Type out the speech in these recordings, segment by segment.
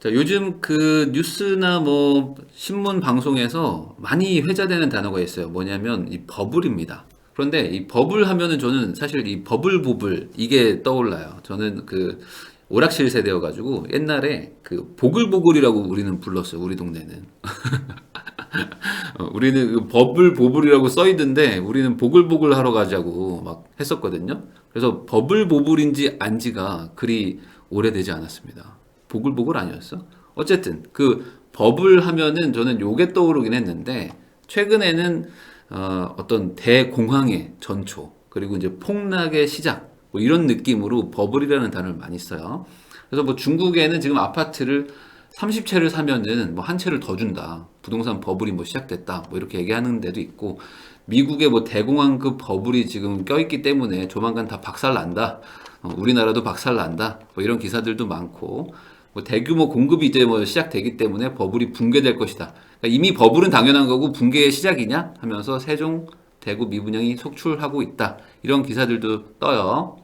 자, 요즘 그 뉴스나 뭐 신문 방송에서 많이 회자되는 단어가 있어요. 뭐냐면 이 버블입니다. 그런데 이 버블 하면은 저는 사실 이 버블보블 이게 떠올라요. 저는 그 오락실 세대여가지고 옛날에 그 보글보글이라고 우리는 불렀어요. 우리 동네는. 우리는 그 버블보블이라고 써있던데 우리는 보글보글 하러 가자고 막 했었거든요. 그래서 버블보블인지 안지가 그리 오래되지 않았습니다. 보글보글 아니었어? 어쨌든 그 버블 하면은 저는 요게 떠오르긴 했는데 최근에는 어떤 대공황의 전초 그리고 이제 폭락의 시작 뭐 이런 느낌으로 버블이라는 단어를 많이 써요. 그래서 뭐 중국에는 지금 아파트를 30채를 사면은 뭐 한 채를 더 준다. 부동산 버블이 뭐 시작됐다. 뭐 이렇게 얘기하는 데도 있고 미국의 뭐 대공황급 버블이 지금 껴있기 때문에 조만간 다 박살 난다. 우리나라도 박살 난다. 뭐 이런 기사들도 많고 뭐 대규모 공급이 이제 뭐 시작되기 때문에 버블이 붕괴될 것이다. 그러니까 이미 버블은 당연한 거고 붕괴의 시작이냐 하면서 세종 대구 미분양이 속출하고 있다. 이런 기사들도 떠요.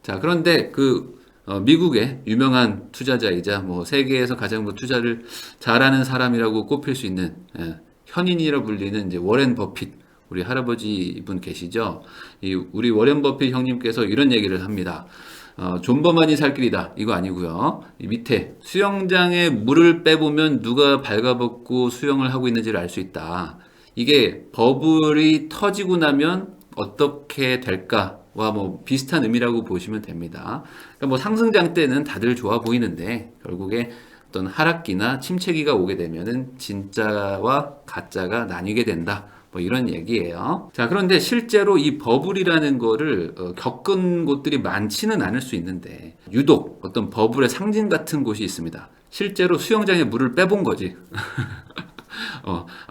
자, 그런데 그 미국의 유명한 투자자이자 뭐 세계에서 가장 뭐 투자를 잘하는 사람이라고 꼽힐 수 있는 현인이라 불리는 이제 워렌 버핏 우리 할아버지 분 계시죠? 이 우리 워렌 버핏 형님께서 이런 얘기를 합니다. 존버만이 살 길이다. 이거 아니고요. 이 밑에 수영장에 물을 빼보면 누가 발가벗고 수영을 하고 있는지를 알 수 있다. 이게 버블이 터지고 나면 어떻게 될까와 뭐 비슷한 의미라고 보시면 됩니다. 그러니까 뭐 상승장 때는 다들 좋아 보이는데 결국에 어떤 하락기나 침체기가 오게 되면은 진짜와 가짜가 나뉘게 된다. 뭐 이런 얘기예요. 자, 그런데 실제로 이 버블이라는 거를 겪은 곳들이 많지는 않을 수 있는데 유독 어떤 버블의 상징 같은 곳이 있습니다. 실제로 수영장에 물을 빼본 거지.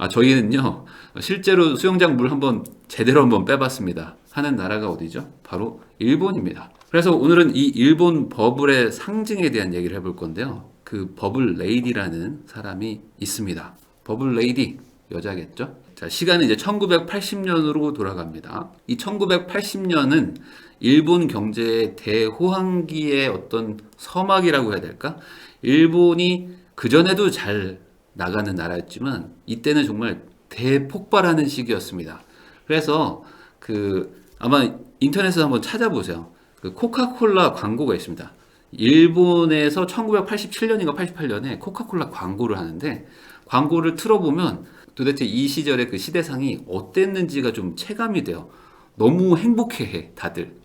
저희는요, 실제로 수영장 물 한번 제대로 한번 빼봤습니다. 하는 나라가 어디죠? 바로 일본입니다. 그래서 오늘은 이 일본 버블의 상징에 대한 얘기를 해볼 건데요. 그 버블 레이디라는 사람이 있습니다. 버블 레이디, 여자겠죠? 자, 시간은 이제 1980년으로 돌아갑니다. 이 1980년은 일본 경제의 대호황기의 어떤 서막이라고 해야 될까? 일본이 그전에도 잘 나가는 나라였지만 이때는 정말 대폭발하는 시기였습니다. 그래서 그 아마 인터넷에서 한번 찾아보세요. 그 코카콜라 광고가 있습니다. 일본에서 1987년인가 88년에 코카콜라 광고를 하는데 광고를 틀어보면 도대체 이 시절의 그 시대상이 어땠는지가 좀 체감이 돼요. 너무 행복해해 다들.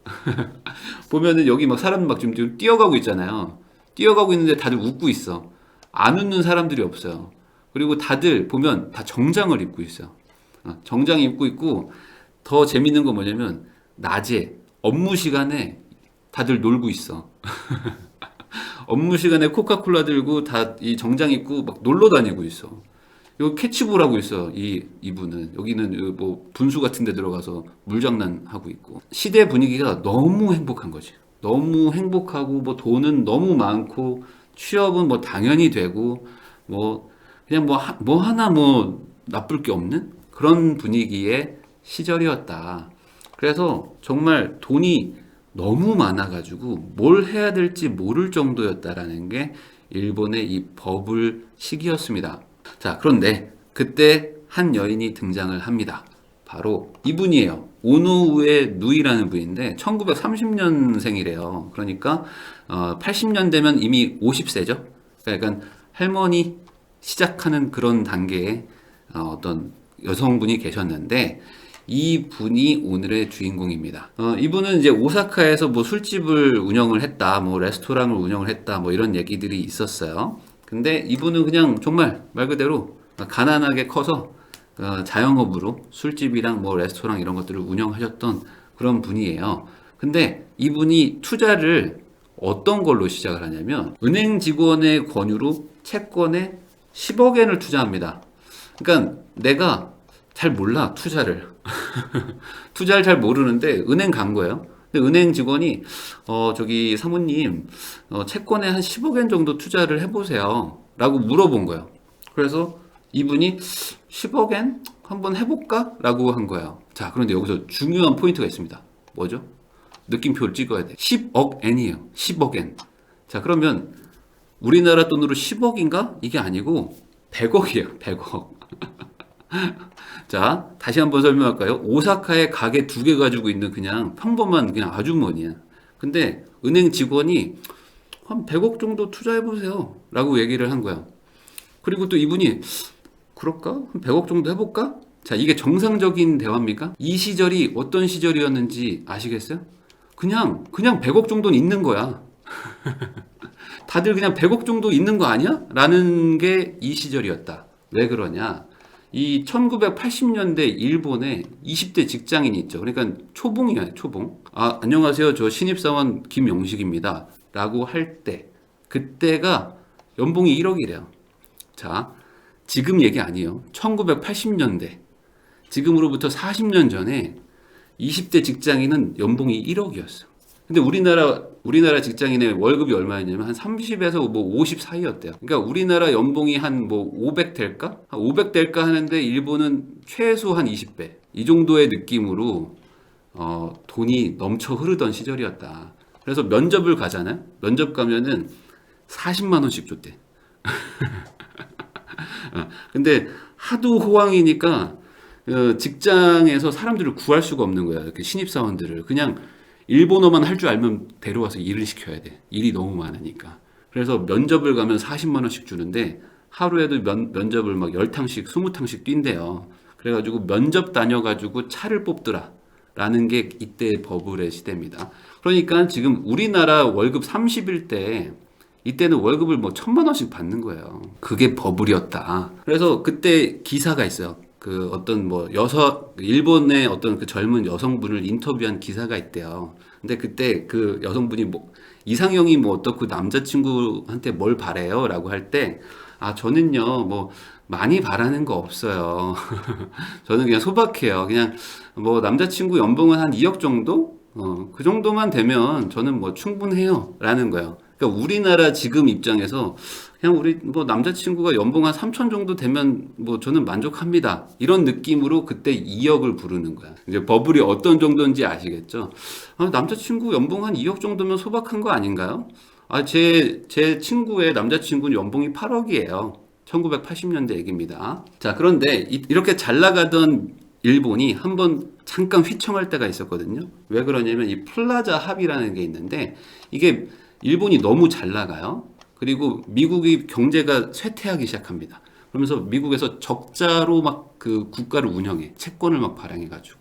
보면은 여기 막 사람 막 좀 뛰어가고 있잖아요. 뛰어가고 있는데 다들 웃고 있어. 안 웃는 사람들이 없어요. 그리고 다들 보면 다 정장을 입고 있어요. 정장 입고 있고 더 재밌는 건 뭐냐면 낮에 업무 시간에 다들 놀고 있어. 업무 시간에 코카콜라 들고 다 이 정장 입고 막 놀러 다니고 있어. 여기 캐치볼 하고 있어. 이분은 여기는 뭐 분수 같은 데 들어가서 물장난 하고 있고. 시대 분위기가 너무 행복한 거지. 너무 행복하고 뭐 돈은 너무 많고 취업은 뭐 당연히 되고 뭐 그냥 뭐 하나 뭐 나쁠 게 없는 그런 분위기의 시절이었다. 그래서 정말 돈이 너무 많아가지고 뭘 해야 될지 모를 정도였다라는 게 일본의 이 버블 시기였습니다. 자, 그런데 그때 한 여인이 등장을 합니다. 바로 이분이에요. 오노우에 누이라는 분인데 1930년생이래요. 그러니까 80년 되면 이미 50세죠. 그러니까 약간 할머니 시작하는 그런 단계의 어떤 여성분이 계셨는데 이 분이 오늘의 주인공입니다. 이분은 이제 오사카에서 뭐 술집을 운영을 했다, 뭐 레스토랑을 운영을 했다, 뭐 이런 얘기들이 있었어요. 근데 이분은 그냥 정말 말 그대로 가난하게 커서 자영업으로 술집이랑 뭐 레스토랑 이런 것들을 운영하셨던 그런 분이에요. 근데 이분이 투자를 어떤 걸로 시작을 하냐면 은행 직원의 권유로 채권에 10억 엔을 투자합니다. 그러니까 내가 잘 몰라 투자를 투자를 잘 모르는데 은행 간 거예요. 근데 은행 직원이 저기 사모님 채권에 한 10억 엔 정도 투자를 해보세요 라고 물어본 거예요. 그래서 이분이 10억 엔 한번 해볼까? 라고 한 거예요. 자, 그런데 여기서 중요한 포인트가 있습니다. 뭐죠? 느낌표를 찍어야 돼. 10억 엔이에요. 10억 엔. 자, 그러면 우리나라 돈으로 10억인가? 이게 아니고 100억이에요. 100억. 자, 다시 한번 설명할까요? 오사카에 가게 2개 가지고 있는 그냥 평범한 그냥 아주머니야. 근데 은행 직원이 한 100억 정도 투자해보세요. 라고 얘기를 한 거야. 그리고 또 이분이 그럴까? 한 100억 정도 해볼까? 자, 이게 정상적인 대화입니까? 이 시절이 어떤 시절이었는지 아시겠어요? 그냥 100억 정도는 있는 거야. 다들 그냥 100억 정도 있는 거 아니야? 라는 게 이 시절이었다. 왜 그러냐? 이 1980년대 일본에 20대 직장인이 있죠. 그러니까 초봉이에요, 초봉. 아, 안녕하세요. 저 신입사원 김용식입니다. 라고 할 때, 그때가 연봉이 1억이래요. 자, 지금 얘기 아니에요. 1980년대. 지금으로부터 40년 전에 20대 직장인은 연봉이 1억이었어. 근데 우리나라 직장인의 월급이 얼마였냐면 한 30에서 뭐 50 사이였대요. 그러니까 우리나라 연봉이 한 뭐 500 될까? 한 500 될까 하는데 일본은 최소 한 20배. 이 정도의 느낌으로 돈이 넘쳐 흐르던 시절이었다. 그래서 면접을 가잖아요. 면접 가면은 40만 원씩 줬대. 근데 하도 호황이니까 직장에서 사람들을 구할 수가 없는 거야. 이렇게 신입사원들을. 그냥 일본어만 할 줄 알면 데려와서 일을 시켜야 돼. 일이 너무 많으니까. 그래서 면접을 가면 40만 원씩 주는데 하루에도 면접을 막 10탕씩, 20탕씩 뛴대요. 그래가지고 면접 다녀가지고 차를 뽑더라. 라는 게 이때 버블의 시대입니다. 그러니까 지금 우리나라 월급 30일 때 이때는 월급을 뭐 1,000만 원씩 받는 거예요. 그게 버블이었다. 그래서 그때 기사가 있어요. 그 어떤 뭐 일본의 어떤 그 젊은 여성분을 인터뷰한 기사가 있대요. 근데 그때 그 여성분이 뭐 이상형이 뭐 어떻고 남자친구한테 뭘 바래요? 라고 할 때, 아, 저는요, 뭐 많이 바라는 거 없어요. 저는 그냥 소박해요. 그냥 뭐 남자친구 연봉은 한 2억 정도? 그 정도만 되면 저는 뭐 충분해요. 라는 거예요. 그러니까 우리나라 지금 입장에서 그냥 우리 뭐 남자친구가 연봉 한 3천 정도 되면 뭐 저는 만족합니다. 이런 느낌으로 그때 2억을 부르는 거야. 이제 버블이 어떤 정도인지 아시겠죠? 아, 남자친구 연봉 한 2억 정도면 소박한 거 아닌가요? 아, 제 친구의 남자친구는 연봉이 8억이에요. 1980년대 얘기입니다. 자, 그런데 이렇게 잘 나가던 일본이 한번 잠깐 휘청할 때가 있었거든요. 왜 그러냐면 이 플라자 합의라는 게 있는데 이게 일본이 너무 잘 나가요. 그리고 미국이 경제가 쇠퇴하기 시작합니다. 그러면서 미국에서 적자로 막 그 국가를 운영해. 채권을 막 발행해가지고.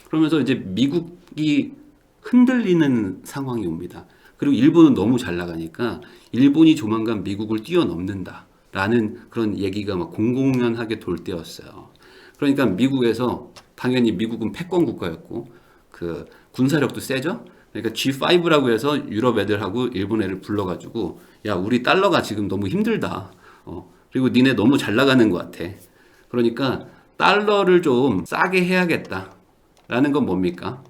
그러면서 이제 미국이 흔들리는 상황이 옵니다. 그리고 일본은 너무 잘 나가니까 일본이 조만간 미국을 뛰어넘는다. 라는 그런 얘기가 막 공공연하게 돌 때였어요. 그러니까 미국에서 당연히 미국은 패권 국가였고 그 군사력도 세죠. 그러니까 G5라고 해서 유럽 애들하고 일본 애를 불러가지고 야, 우리 달러가 지금 너무 힘들다. 그리고 니네 너무 잘 나가는 것 같아. 그러니까 달러를 좀 싸게 해야겠다. 라는 건 뭡니까?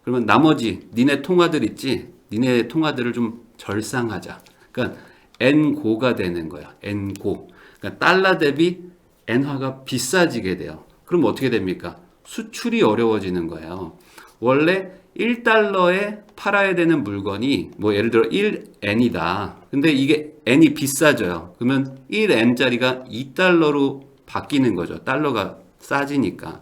그러면 나머지 니네 통화들 있지? 니네 통화들을 좀 절상하자. 그러니까 엔고가 되는 거야. 엔고. 그러니까 달러 대비 엔화가 비싸지게 돼요. 그럼 어떻게 됩니까? 수출이 어려워지는 거예요. 원래 1달러에 팔아야 되는 물건이 뭐 예를 들어 1엔이다. 근데 이게 엔이 비싸져요. 그러면 1엔짜리가 2달러로 바뀌는 거죠. 달러가 싸지니까.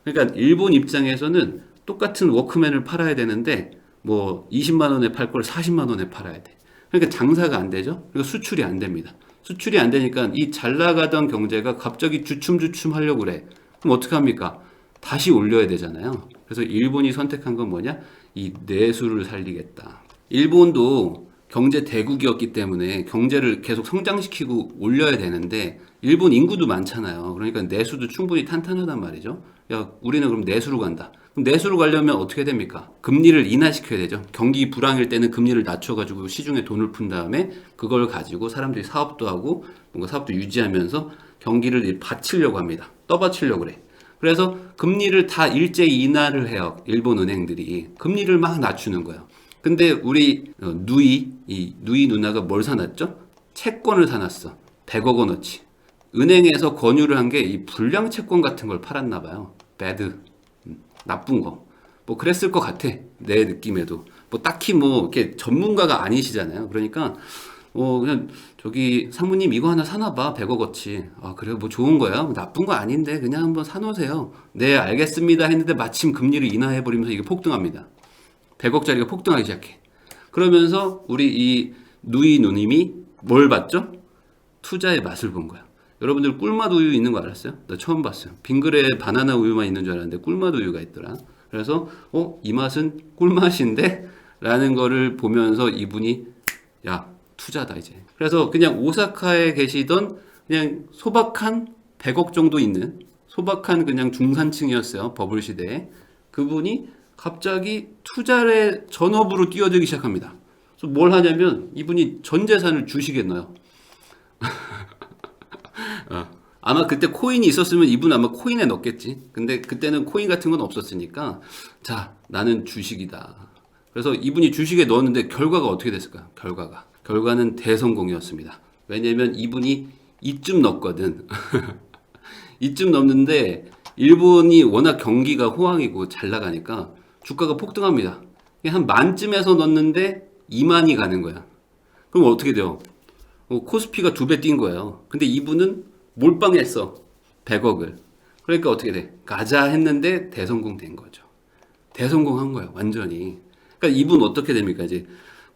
그러니까 일본 입장에서는 똑같은 워크맨을 팔아야 되는데 뭐 20만 원에 팔 걸 40만 원에 팔아야 돼. 그러니까 장사가 안 되죠. 그리고 수출이 안 됩니다. 수출이 안 되니까 이 잘 나가던 경제가 갑자기 주춤주춤 하려고 그래. 그럼 어떻게 합니까? 다시 올려야 되잖아요. 그래서 일본이 선택한 건 뭐냐? 이 내수를 살리겠다. 일본도 경제 대국이었기 때문에 경제를 계속 성장시키고 올려야 되는데 일본 인구도 많잖아요. 그러니까 내수도 충분히 탄탄하단 말이죠. 야, 우리는 그럼 내수로 간다. 그럼 내수로 가려면 어떻게 됩니까? 금리를 인하시켜야 되죠. 경기 불황일 때는 금리를 낮춰가지고 시중에 돈을 푼 다음에 그걸 가지고 사람들이 사업도 하고 뭔가 사업도 유지하면서 경기를 받치려고 합니다. 떠받치려고 그래. 그래서 금리를 다 일제히 인하를 해요. 일본 은행들이. 금리를 막 낮추는 거예요. 근데 우리 이 누이 누나가 뭘 사놨죠? 채권을 사놨어. 100억 원어치. 은행에서 권유를 한 게 이 불량 채권 같은 걸 팔았나 봐요. 배드. 나쁜 거. 뭐 그랬을 것 같아. 내 느낌에도. 뭐 딱히 뭐 이렇게 전문가가 아니시잖아요. 그러니까 그냥 저기 상무님 이거 하나 사나 봐. 100억어치. 아, 그래요? 뭐 좋은 거야? 뭐 나쁜 거 아닌데 그냥 한번 사놓으세요. 네, 알겠습니다 했는데 마침 금리를 인하해버리면서 이게 폭등합니다. 100억짜리가 폭등하기 시작해. 그러면서 우리 이 누이 누님이 뭘 봤죠? 투자의 맛을 본 거야. 여러분들 꿀맛 우유 있는 거 알았어요? 나 처음 봤어요. 빙그레 바나나 우유만 있는 줄 알았는데 꿀맛 우유가 있더라. 그래서 이 맛은 꿀맛인데? 라는 거를 보면서 이분이 야, 투자다 이제. 그래서 그냥 오사카에 계시던 그냥 소박한 100억 정도 있는 소박한 그냥 중산층이었어요. 버블 시대에. 그분이 갑자기 투자의 전업으로 뛰어들기 시작합니다. 그래서 뭘 하냐면 이분이 전 재산을 주식에 넣어요. 아마 그때 코인이 있었으면 이분 아마 코인에 넣겠지. 근데 그때는 코인 같은 건 없었으니까 자, 나는 주식이다. 그래서 이분이 주식에 넣었는데 결과가 어떻게 됐을까요? 결과는 대성공이었습니다. 왜냐면 이분이 이쯤 넣었거든. 이쯤 넣었는데 일본이 워낙 경기가 호황이고 잘 나가니까 주가가 폭등합니다. 한 만쯤에서 넣었는데 2만이 가는 거야. 그럼 어떻게 돼요? 코스피가 2배 뛴 거예요. 근데 이분은 몰빵했어. 100억을. 그러니까 어떻게 돼? 가자 했는데 대성공 된 거죠. 대성공한 거예요. 완전히. 그러니까 이분 어떻게 됩니까? 이제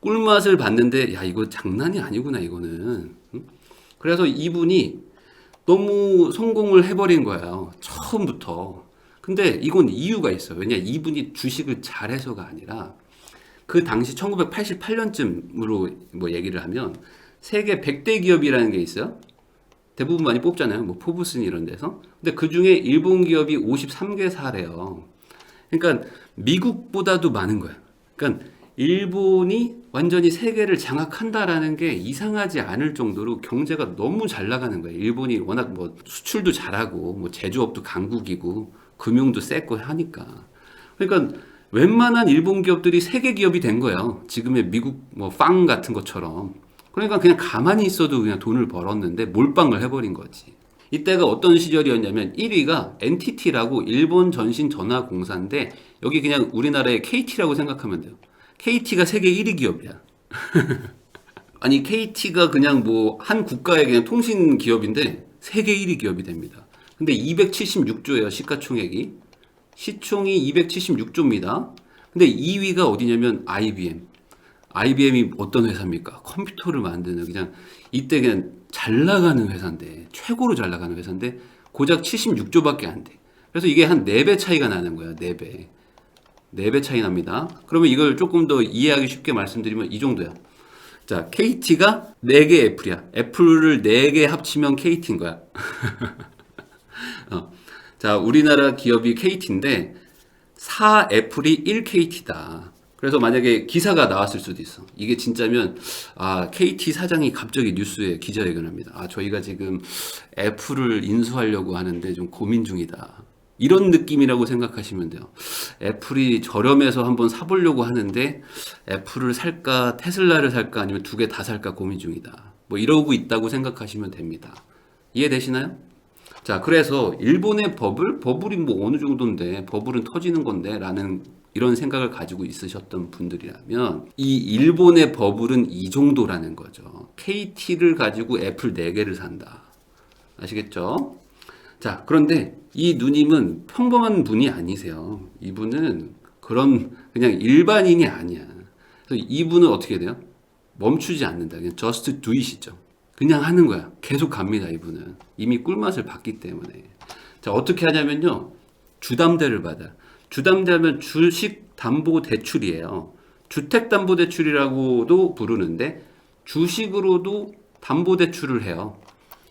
꿀맛을 봤는데 야, 이거 장난이 아니구나 이거는. 응? 그래서 이분이 너무 성공을 해버린 거예요. 처음부터. 근데 이건 이유가 있어요. 왜냐, 이분이 주식을 잘해서가 아니라 그 당시 1988년쯤으로 뭐 얘기를 하면 세계 100대 기업이라는 게 있어요. 대부분 많이 뽑잖아요. 뭐 포브스니 이런 데서. 근데 그 중에 일본 기업이 53개사래요. 그러니까 미국보다도 많은 거예요. 그러니까 일본이 완전히 세계를 장악한다라는 게 이상하지 않을 정도로 경제가 너무 잘 나가는 거예요. 일본이 워낙 뭐 수출도 잘하고 뭐 제조업도 강국이고 금융도 셌고 하니까. 그러니까 웬만한 일본 기업들이 세계 기업이 된 거예요. 지금의 미국 뭐 빵 같은 것처럼. 그러니까 그냥 가만히 있어도 그냥 돈을 벌었는데 몰빵을 해버린 거지. 이때가 어떤 시절이었냐면 1위가 NTT라고 일본 전신전화공사인데 여기 그냥 우리나라의 KT라고 생각하면 돼요. KT가 세계 1위 기업이야. 아니 KT가 그냥 뭐 한 국가의 그냥 통신 기업인데 세계 1위 기업이 됩니다. 근데 276조예요, 시가총액이. 시총이 276조입니다. 근데 2위가 어디냐면 IBM. IBM이 어떤 회사입니까? 컴퓨터를 만드는 그냥 이때 그냥 잘 나가는 회사인데 최고로 잘 나가는 회사인데 고작 76조밖에 안 돼. 그래서 이게 한 4배 차이가 나는 거야. 4배. 4배 차이 납니다. 그러면 이걸 조금 더 이해하기 쉽게 말씀드리면 이 정도야. 자, KT가 4개 애플이야. 애플을 4개 합치면 KT인 거야. 자, 우리나라 기업이 KT인데 4애플이 1KT다. 그래서 만약에 기사가 나왔을 수도 있어. 이게 진짜면 KT 사장이 갑자기 뉴스에 기자회견합니다. 저희가 지금 애플을 인수하려고 하는데 좀 고민 중이다. 이런 느낌이라고 생각하시면 돼요. 애플이 저렴해서 한번 사보려고 하는데 애플을 살까 테슬라를 살까 아니면 2개 다 살까 고민 중이다. 뭐 이러고 있다고 생각하시면 됩니다. 이해되시나요? 자, 그래서 일본의 버블이 뭐 어느 정도인데 버블은 터지는 건데 라는 이런 생각을 가지고 있으셨던 분들이라면 이 일본의 버블은 이 정도라는 거죠. KT를 가지고 애플 4개를 산다. 아시겠죠? 자, 그런데 이 누님은 평범한 분이 아니세요. 이분은 그냥 일반인이 아니야. 그래서 이분은 어떻게 돼요? 멈추지 않는다. 그냥 just do it이죠. 그냥 하는 거야. 계속 갑니다, 이분은. 이미 꿀맛을 봤기 때문에. 자, 어떻게 하냐면요. 주담대를 받아. 주담대하면 주식담보대출이에요. 주택담보대출이라고도 부르는데 주식으로도 담보대출을 해요.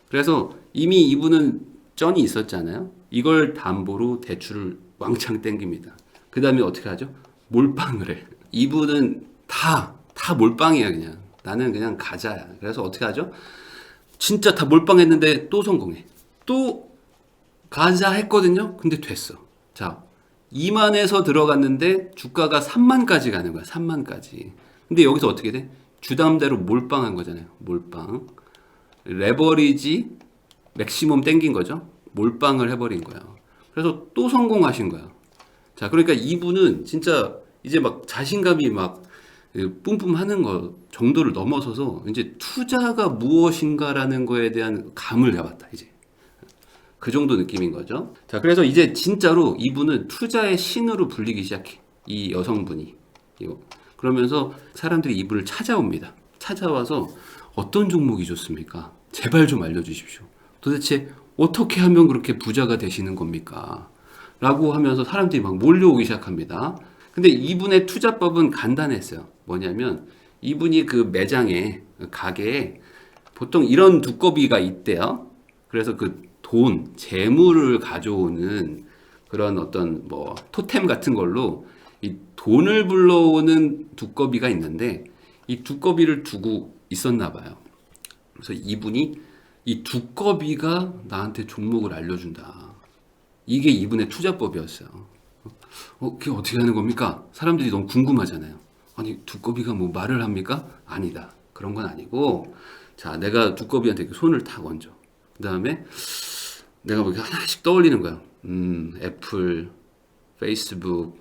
그래서 이미 이분은 쩐이 있었잖아요. 이걸 담보로 대출을 왕창 땡깁니다. 그 다음에 어떻게 하죠? 몰빵을 해. 이분은 다 몰빵이야 그냥. 나는 그냥 가자야. 그래서 어떻게 하죠? 진짜 다 몰빵했는데 또 성공해. 또 가자 했거든요. 근데 됐어. 자, 2만에서 들어갔는데 주가가 3만까지 가는 거야. 3만까지. 근데 여기서 어떻게 돼? 주담대로 몰빵한 거잖아요. 몰빵. 레버리지 맥시멈 땡긴 거죠. 몰빵을 해버린 거예요. 그래서 또 성공하신 거예요. 자, 그러니까 이분은 진짜 이제 막 자신감이 막 뿜뿜하는 거 정도를 넘어서서 이제 투자가 무엇인가라는 거에 대한 감을 잡았다 이제. 그 정도 느낌인 거죠. 자, 그래서 이제 진짜로 이분은 투자의 신으로 불리기 시작해. 이 여성분이. 이거. 그러면서 사람들이 이분을 찾아옵니다. 찾아와서 어떤 종목이 좋습니까? 제발 좀 알려주십시오. 도대체 어떻게 하면 그렇게 부자가 되시는 겁니까? 라고 하면서 사람들이 막 몰려오기 시작합니다. 근데 이분의 투자법은 간단했어요. 뭐냐면 이분이 그 매장에, 가게에 보통 이런 두꺼비가 있대요. 그래서 그 돈, 재물을 가져오는 그런 어떤 뭐 토템 같은 걸로 이 돈을 불러오는 두꺼비가 있는데 이 두꺼비를 두고 있었나 봐요. 그래서 이분이 이 두꺼비가 나한테 종목을 알려준다. 이게 이분의 투자법이었어요. 그게 어떻게 하는 겁니까? 사람들이 너무 궁금하잖아요. 아니, 두꺼비가 뭐 말을 합니까? 아니다. 그런 건 아니고, 자, 내가 두꺼비한테 손을 탁 얹어. 그 다음에 내가 뭐 하나씩 떠올리는 거야. 애플, 페이스북,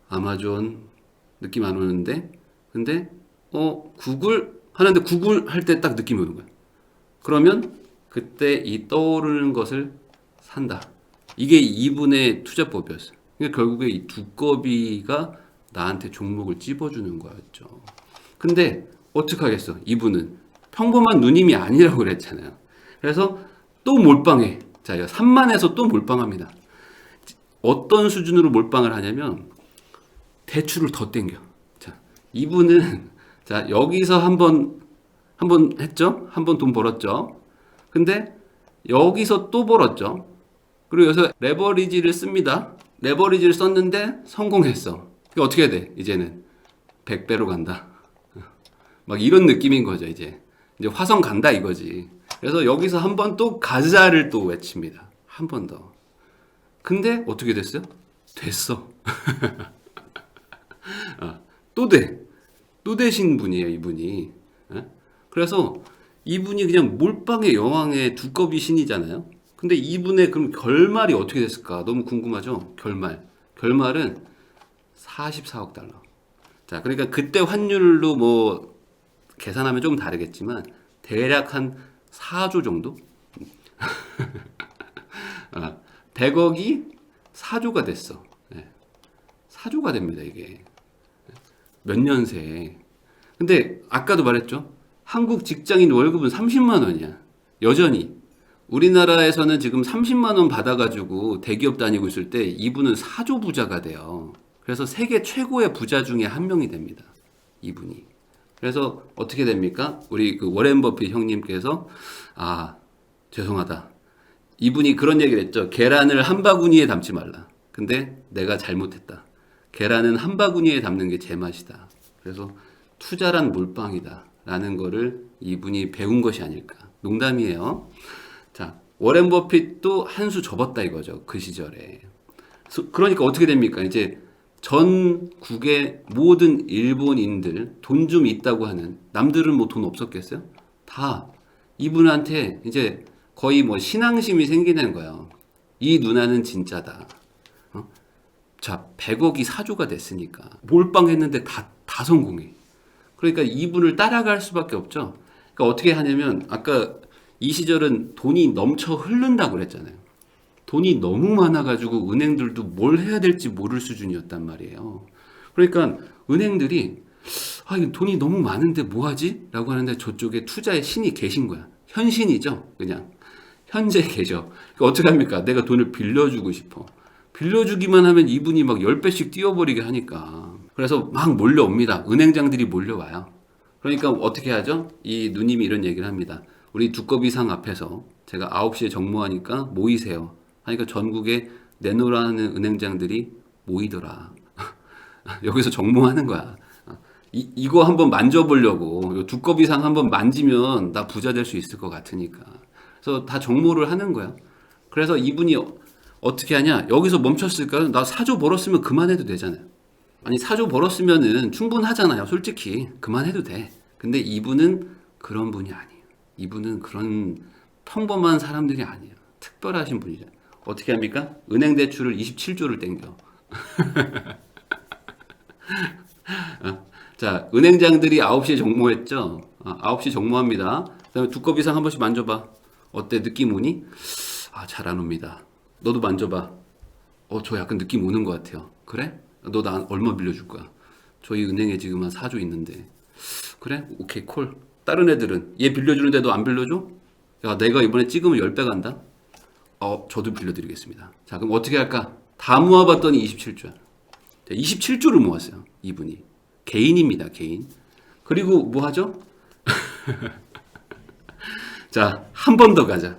아마존, 느낌 안 오는데? 근데, 구글? 하는데 구글 할 때 딱 느낌이 오는 거야. 그러면 그때 이 떠오르는 것을 산다. 이게 이분의 투자법이었어요. 그러니까 결국에 이 두꺼비가 나한테 종목을 찝어주는 거였죠. 근데 어떡하겠어? 이분은 평범한 누님이 아니라고 그랬잖아요. 그래서 또 몰빵해. 자, 3만에서 또 몰빵합니다. 어떤 수준으로 몰빵을 하냐면 대출을 더 땡겨. 자, 이분은 자, 여기서 한번 했죠? 한 번 돈 벌었죠? 근데 여기서 또 벌었죠? 그리고 여기서 레버리지를 씁니다. 레버리지를 썼는데 성공했어. 그러니까 어떻게 해야 돼? 이제는 100배로 간다. 막 이런 느낌인 거죠, 이제. 이제 화성 간다 이거지. 그래서 여기서 한 번 또 가자를 또 외칩니다. 한 번 더. 근데 어떻게 됐어요? 됐어. 또 돼. 또 되신 분이에요, 이분이. 그래서 이분이 그냥 몰빵의 여왕의 두꺼비 신이잖아요. 근데 이분의 그럼 결말이 어떻게 됐을까? 너무 궁금하죠? 결말은 44억 달러. 자, 그러니까 그때 환율로 뭐 계산하면 좀 다르겠지만 대략 한 4조 정도? 100억이 4조가 됐어. 4조가 됩니다, 이게. 몇 년 새에. 근데 아까도 말했죠? 한국 직장인 월급은 30만 원이야. 여전히. 우리나라에서는 지금 30만 원 받아가지고 대기업 다니고 있을 때 이분은 4조 부자가 돼요. 그래서 세계 최고의 부자 중에 한 명이 됩니다. 이분이. 그래서 어떻게 됩니까? 우리 그 워렌 버핏 형님께서 죄송하다. 이분이 그런 얘기를 했죠. 계란을 한 바구니에 담지 말라. 근데 내가 잘못했다. 계란은 한 바구니에 담는 게 제맛이다. 그래서 투자란 몰빵이다. 라는 거를 이분이 배운 것이 아닐까. 농담이에요. 자, 워렌 버핏도 한 수 접었다 이거죠. 그 시절에. 그러니까 어떻게 됩니까? 이제 전국의 모든 일본인들 돈 좀 있다고 하는 남들은 뭐 돈 없었겠어요? 다 이분한테 이제 거의 뭐 신앙심이 생기는 거예요. 이 누나는 진짜다. 자, 100억이 4조가 됐으니까 몰빵했는데 다 성공해. 그러니까 이분을 따라갈 수밖에 없죠. 그러니까 어떻게 하냐면 아까 이 시절은 돈이 넘쳐 흐른다고 그랬잖아요. 돈이 너무 많아가지고 은행들도 뭘 해야 될지 모를 수준이었단 말이에요. 그러니까 은행들이 이거 돈이 너무 많은데 뭐하지? 라고 하는데 저쪽에 투자의 신이 계신 거야. 현신이죠. 그냥 현재 계셔. 그러니까 어떻게 합니까? 내가 돈을 빌려주고 싶어. 빌려주기만 하면 이분이 막 10배씩 뛰어버리게 하니까. 그래서 막 몰려옵니다. 은행장들이 몰려와요. 그러니까 어떻게 하죠? 이 누님이 이런 얘기를 합니다. 우리 두꺼비상 앞에서 제가 9시에 정모하니까 모이세요. 하니까 전국에 내놓으라는 은행장들이 모이더라. 여기서 정모하는 거야. 이거 한번 만져보려고. 두꺼비상 한번 만지면 나 부자 될 수 있을 것 같으니까. 그래서 다 정모를 하는 거야. 그래서 이분이 어떻게 하냐? 여기서 멈췄을까요? 나 4조 벌었으면 그만해도 되잖아요. 아니 4조 벌었으면은 충분하잖아요. 솔직히 그만해도 돼. 근데 이분은 그런 분이 아니에요. 이분은 그런 평범한 사람들이 아니에요. 특별하신 분이죠. 어떻게 합니까? 은행 대출을 27조를 땡겨. 자, 은행장들이 9시에 정모했죠. 9시 정모합니다. 그다음에 두꺼비 상 한 번씩 만져봐. 어때? 느낌 오니? 잘 안 옵니다. 너도 만져봐. 저 약간 느낌 오는 것 같아요. 그래? 너 나 얼마 빌려줄 거야? 저희 은행에 지금 한 4조 있는데. 그래? 오케이, 콜. 다른 애들은 얘 빌려주는데 너 안 빌려줘? 야, 내가 이번에 찍으면 10배 간다? 저도 빌려드리겠습니다. 자, 그럼 어떻게 할까? 다 모아봤더니 27조. 27조를 모았어요. 이분이. 개인입니다, 개인. 그리고 뭐 하죠? 자, 한 번 더 가자.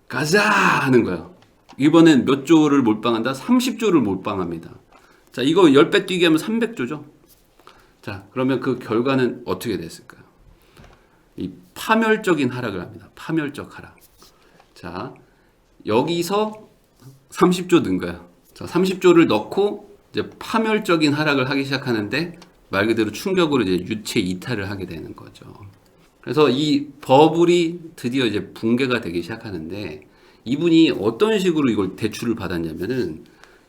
가자! 하는 거예요. 이번엔 몇 조를 몰빵한다? 30조를 몰빵합니다. 자, 이거 10배 뛰게 하면 300조죠? 자, 그러면 그 결과는 어떻게 됐을까요? 이 파멸적인 하락을 합니다. 파멸적 하락. 자, 여기서 30조 는 거예요. 자, 30조를 넣고 이제 파멸적인 하락을 하기 시작하는데 말 그대로 충격으로 이제 유체 이탈을 하게 되는 거죠. 그래서 이 버블이 드디어 이제 붕괴가 되기 시작하는데 이분이 어떤 식으로 이걸 대출을 받았냐면은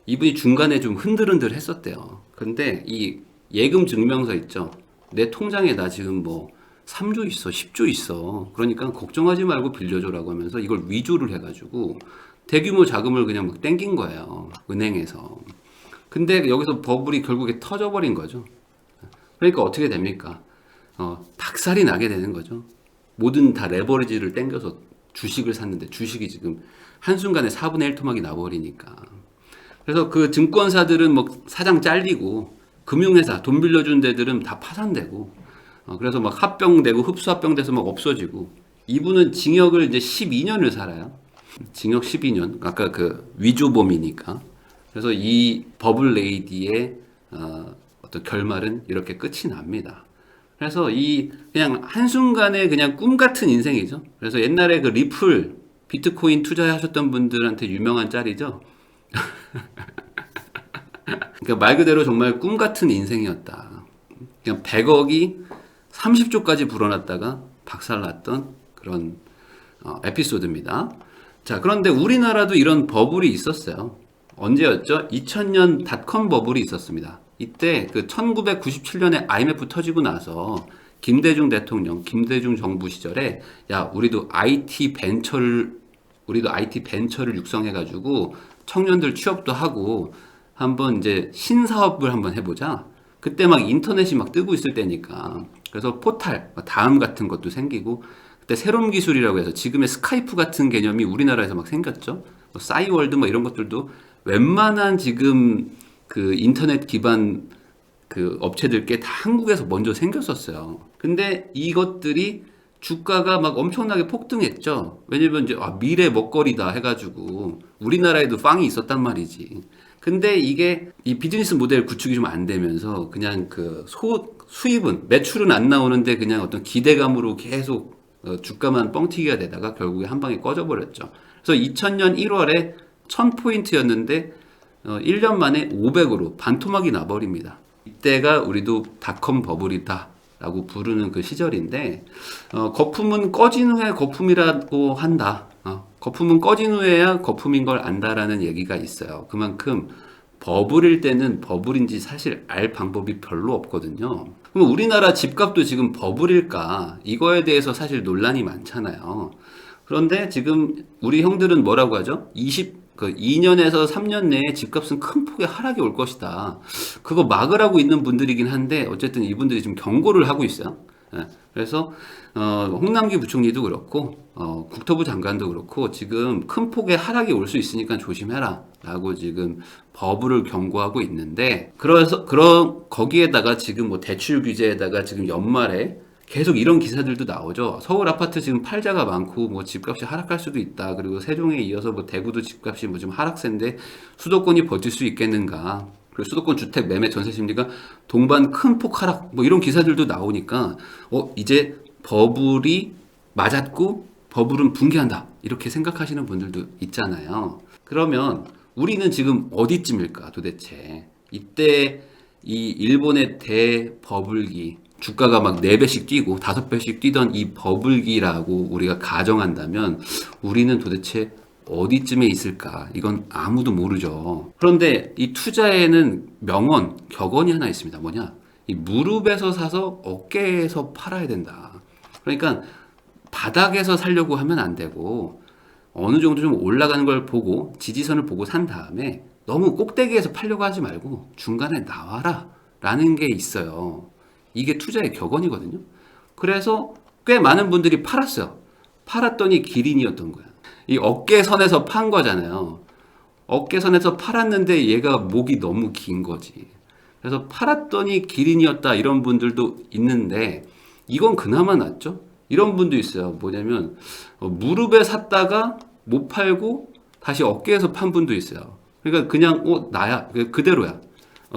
이분이 중간에 좀 흔들흔들 했었대요. 근데 이 예금 증명서 있죠. 내 통장에 나 지금 뭐 3조 있어, 10조 있어. 그러니까 걱정하지 말고 빌려줘라고 하면서 이걸 위조를 해가지고 대규모 자금을 그냥 막 땡긴 거예요. 은행에서. 근데 여기서 버블이 결국에 터져버린 거죠. 그러니까 어떻게 됩니까? 박살이 나게 되는 거죠. 모든 다 레버리지를 땡겨서 주식을 샀는데 주식이 지금 한순간에 4분의 1 토막이 나버리니까. 그래서 그 증권사들은 뭐 사장 잘리고 금융회사 돈 빌려준 데들은 다 파산되고 그래서 막 합병되고 흡수합병돼서 막 없어지고 이분은 징역을 이제 12년을 살아요. 징역 12년. 아까 그 위조범이니까. 그래서 이 버블 레이디의 어떤 결말은 이렇게 끝이 납니다. 그래서 이 그냥 한순간에 그냥 꿈 같은 인생이죠. 그래서 옛날에 그 리플 비트코인 투자하셨던 분들한테 유명한 짤이죠. 그러니까 말 그대로 정말 꿈 같은 인생이었다. 그냥 100억이 30조까지 불어났다가 박살났던 그런 에피소드입니다. 자, 그런데 우리나라도 이런 버블이 있었어요. 언제였죠? 2000년 닷컴 버블이 있었습니다. 이때 그 1997년에 IMF 터지고 나서 김대중 대통령, 김대중 정부 시절에 야, 우리도 IT 벤처를 육성해가지고 청년들 취업도 하고 한번 이제 신사업을 한번 해보자. 그때 막 인터넷이 막 뜨고 있을 때니까. 그래서 포탈, 다음 같은 것도 생기고 그때 새로운 기술이라고 해서 지금의 스카이프 같은 개념이 우리나라에서 막 생겼죠. 뭐 싸이월드 뭐 이런 것들도 웬만한 지금 그 인터넷 기반 그 업체들께 다 한국에서 먼저 생겼었어요. 근데 이것들이 주가가 막 엄청나게 폭등했죠. 왜냐면 이제 미래 먹거리다 해가지고 우리나라에도 빵이 있었단 말이지. 근데 이게 이 비즈니스 모델 구축이 좀 안 되면서 그냥 그 수입은 매출은 안 나오는데 그냥 어떤 기대감으로 계속 주가만 뻥튀기가 되다가 결국에 한 방에 꺼져버렸죠. 그래서 2000년 1월에 1000포인트였는데 1년 만에 500으로 반토막이 나버립니다. 이때가 우리도 닷컴 버블이다 라고 부르는 그 시절인데 거품은 꺼진 후에 거품이라고 한다. 거품은 꺼진 후에야 거품인 걸 안다라는 얘기가 있어요. 그만큼 버블일 때는 버블인지 사실 알 방법이 별로 없거든요. 그럼 우리나라 집값도 지금 버블일까? 이거에 대해서 사실 논란이 많잖아요. 그런데 지금 우리 형들은 뭐라고 하죠? 2년에서 3년 내에 집값은 큰 폭의 하락이 올 것이다. 그거 막으라고 있는 분들이긴 한데 어쨌든 이분들이 지금 경고를 하고 있어요. 그래서 홍남기 부총리도 그렇고 국토부 장관도 그렇고 지금 큰 폭의 하락이 올 수 있으니까 조심해라 라고 지금 버블을 경고하고 있는데 거기에다가 지금 뭐 대출 규제에다가 지금 연말에 계속 이런 기사들도 나오죠. 서울 아파트 지금 팔자가 많고 뭐 집값이 하락할 수도 있다. 그리고 세종에 이어서 뭐 대구도 집값이 뭐 좀 하락세인데 수도권이 버틸 수 있겠는가. 그리고 수도권 주택 매매 전세 심리가 동반 큰 폭 하락 뭐 이런 기사들도 나오니까 이제 버블이 맞았고 버블은 붕괴한다. 이렇게 생각하시는 분들도 있잖아요. 그러면 우리는 지금 어디쯤일까 도대체. 이때 이 일본의 대버블기 주가가 막 4배씩 뛰고 5배씩 뛰던 이 버블기라고 우리가 가정한다면 우리는 도대체 어디쯤에 있을까? 이건 아무도 모르죠. 그런데 이 투자에는 명언, 격언이 하나 있습니다. 뭐냐? 이 무릎에서 사서 어깨에서 팔아야 된다. 그러니까 바닥에서 살려고 하면 안 되고 어느 정도 좀 올라가는 걸 보고 지지선을 보고 산 다음에 너무 꼭대기에서 팔려고 하지 말고 중간에 나와라 라는 게 있어요. 이게 투자의 격언이거든요. 그래서 꽤 많은 분들이 팔았어요. 팔았더니 기린이었던 거야. 이 어깨선에서 판 거잖아요. 어깨선에서 팔았는데 얘가 목이 너무 긴 거지. 그래서 팔았더니 기린이었다 이런 분들도 있는데 이건 그나마 낫죠. 이런 분도 있어요. 뭐냐면 무릎에 샀다가 못 팔고 다시 어깨에서 판 분도 있어요. 그러니까 그냥 나야 그대로야.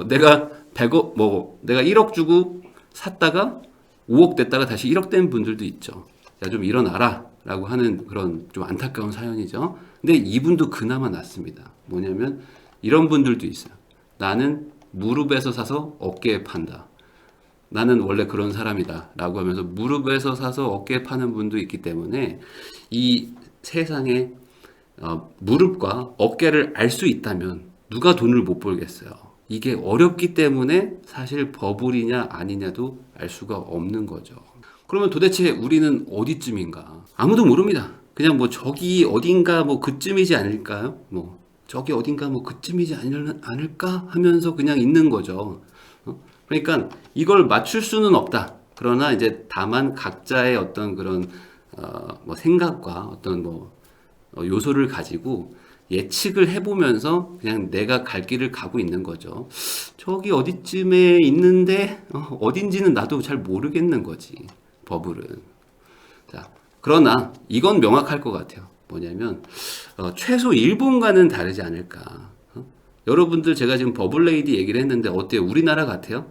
내가 100억 내가 1억 주고 샀다가 5억 됐다가 다시 1억 된 분들도 있죠. 야, 좀 일어나라 라고 하는 그런 좀 안타까운 사연이죠. 근데 이분도 그나마 낫습니다. 뭐냐면 이런 분들도 있어요. 나는 무릎에서 사서 어깨에 판다. 나는 원래 그런 사람이다 라고 하면서 무릎에서 사서 어깨에 파는 분도 있기 때문에 이 세상에 무릎과 어깨를 알 수 있다면 누가 돈을 못 벌겠어요. 이게 어렵기 때문에 사실 버블이냐 아니냐도 알 수가 없는 거죠. 그러면 도대체 우리는 어디쯤인가? 아무도 모릅니다. 그냥 뭐 저기 어딘가 뭐 그쯤이지 않을까요? 뭐 저기 어딘가 뭐 그쯤이지 않을까 하면서 그냥 있는 거죠. 그러니까 이걸 맞출 수는 없다. 그러나 이제 다만 각자의 어떤 그런 뭐 생각과 어떤 뭐 요소를 가지고 예측을 해보면서 그냥 내가 갈 길을 가고 있는 거죠. 저기 어디쯤에 있는데 어딘지는 나도 잘 모르겠는 거지. 버블은. 자, 그러나 이건 명확할 것 같아요. 뭐냐면 최소 일본과는 다르지 않을까. 여러분들 제가 지금 버블레이디 얘기를 했는데 어때요? 우리나라 같아요?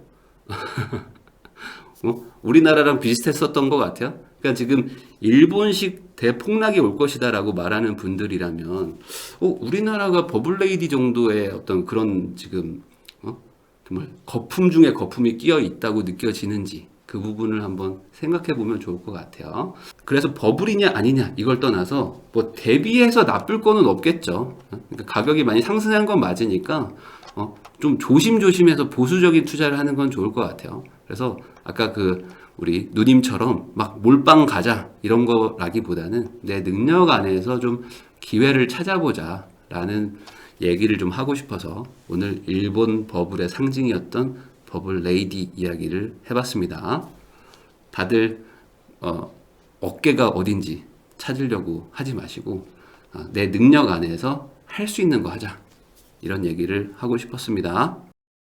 우리나라랑 비슷했었던 것 같아요. 그러니까 지금 일본식 대폭락이 올 것이다라고 말하는 분들이라면, 우리나라가 버블레이디 정도의 어떤 그런 지금 정말 거품 중에 거품이 끼어 있다고 느껴지는지 그 부분을 한번 생각해 보면 좋을 것 같아요. 그래서 버블이냐 아니냐 이걸 떠나서 뭐 대비해서 나쁠 거는 없겠죠. 그러니까 가격이 많이 상승한 건 맞으니까 좀 조심조심해서 보수적인 투자를 하는 건 좋을 것 같아요. 그래서 아까 우리 누님처럼 막 몰빵 가자 이런 거라기보다는 내 능력 안에서 좀 기회를 찾아보자 라는 얘기를 좀 하고 싶어서 오늘 일본 버블의 상징이었던 버블 레이디 이야기를 해봤습니다. 다들 어깨가 어딘지 찾으려고 하지 마시고 내 능력 안에서 할 수 있는 거 하자 이런 얘기를 하고 싶었습니다.